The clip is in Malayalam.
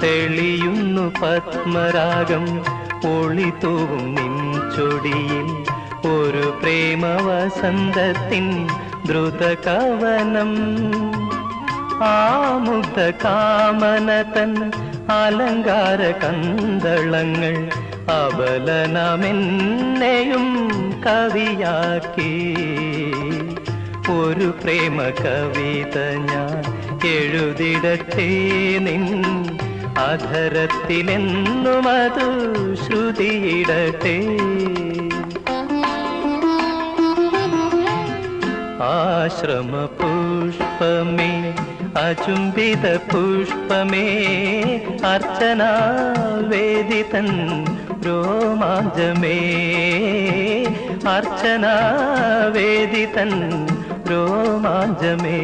തെളിയുന്നു പത്മരാഗം ഒളിതൂവും നിൻചൊടിയിൽ ഒരു പ്രേമവസന്തത്തിൻ ദ്രുതകവനം ആമുഗ്ധ കാമനതൻ അലങ്കാര കന്തളങ്ങൾ അബലനമെന്നെയും കവിയാക്കി ഒരു പ്രേമ കവിത ഞാൻ എഴുതിടട്ടെ നിൻ അധരത്തിലെന്നും അത് ശ്രുതിയിടട്ടെ ആശ്രമ പുഷ്പമേ അചുംബിത പുഷ്പമേ അർച്ചനാ വേദിതൻ രോമാഞ്ചമേ അർച്ചനാ വേദിതൻ രോമാഞ്ചമേ